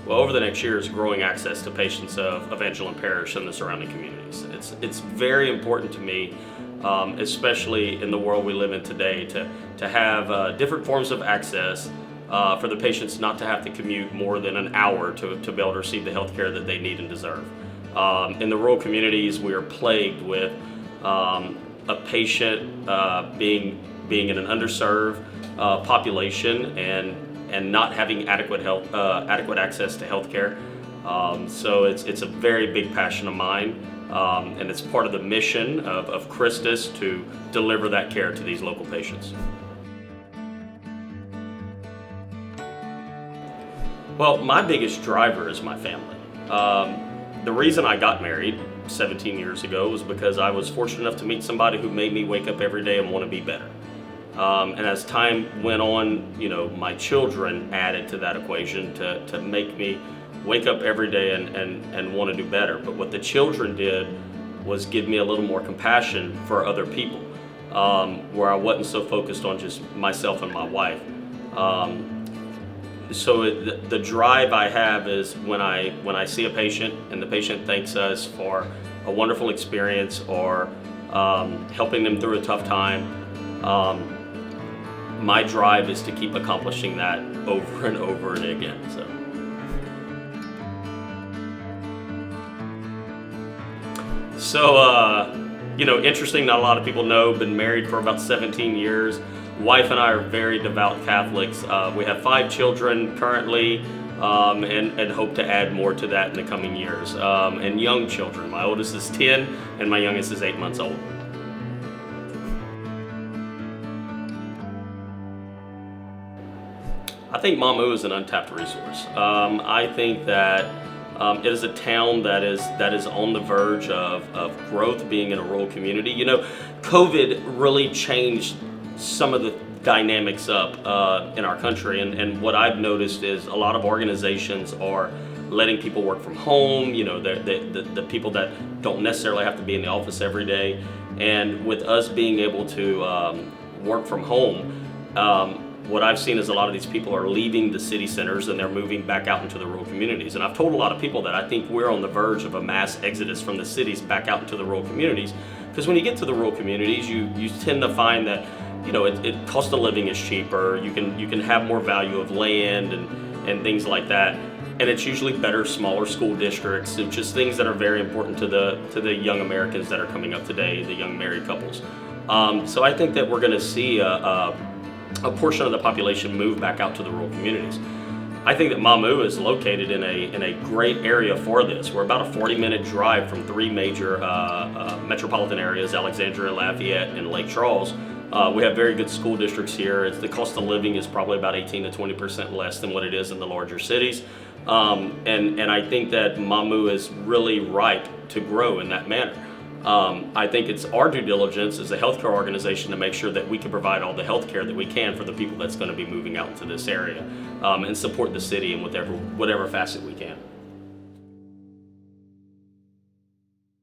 well, over the next year is growing access to patients of Evangeline Parish and the surrounding communities. It's very important to me, especially in the world we live in today, to have different forms of access for the patients not to have to commute more than an hour to be able to receive the health care that they need and deserve. In the rural communities, we are plagued with a patient being in an underserved population and not having adequate access to health care. So it's a very big passion of mine, and it's part of the mission of Christus to deliver that care to these local patients. Well, my biggest driver is my family. The reason I got married 17 years ago was because I was fortunate enough to meet somebody who made me wake up every day and want to be better. And as time went on, my children added to that equation to make me wake up every day and want to do better. But what the children did was give me a little more compassion for other people, where I wasn't so focused on just myself and my wife. So the drive I have is when I see a patient and the patient thanks us for a wonderful experience or helping them through a tough time. My drive is to keep accomplishing that over and over and again. So, interesting, not a lot of people know, been married for about 17 years. Wife and I are very devout Catholics. We have 5 children currently, and hope to add more to that in the coming years. And young children. My oldest is 10 and my youngest is 8 months old. I think Mamou is an untapped resource. I think that it is a town that is on the verge of growth, being in a rural community. COVID really changed some of the dynamics up in our country, and what I've noticed is a lot of organizations are letting people work from home. The people that don't necessarily have to be in the office every day, and with us being able to work from home. What I've seen is a lot of these people are leaving the city centers and they're moving back out into the rural communities. And I've told a lot of people that I think we're on the verge of a mass exodus from the cities back out into the rural communities. Because when you get to the rural communities, you tend to find that it cost of living is cheaper. You can have more value of land and things like that. And it's usually better, smaller school districts, just things that are very important to the young Americans that are coming up today, the young married couples. So I think that we're going to see a portion of the population move back out to the rural communities. I think that Mamou is located in a great area for this. We're about a 40-minute drive from 3 major metropolitan areas, Alexandria, Lafayette, and Lake Charles. We have very good school districts here. The cost of living is probably about 18 to 20% less than what it is in the larger cities. And I think that Mamou is really ripe to grow in that manner. I think it's our due diligence as a healthcare organization to make sure that we can provide all the healthcare that we can for the people that's going to be moving out into this area, and support the city in whatever facet we can.